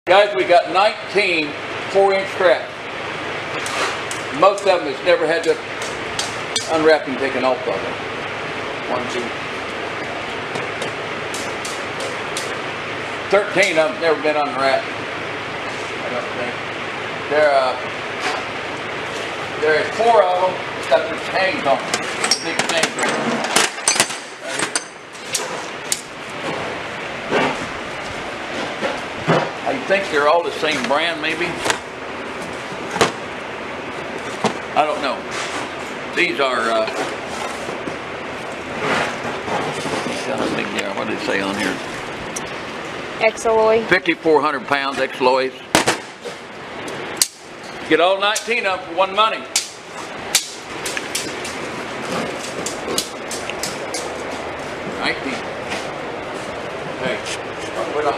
Guys, we got 19 4-inch straps. Most of them has never had the unwrapping taken off of them. 1, 2, 13 of them never been unwrapped. I don't think. There are 4 of them that's got these tags on them. Big tags right here. I think they're all the same brand, maybe. I don't know. These are, I think they are. What did it say on here? EXALOY. 5,400 pounds, EXALOYs. Get all 19 of them for one money. Hey, we're not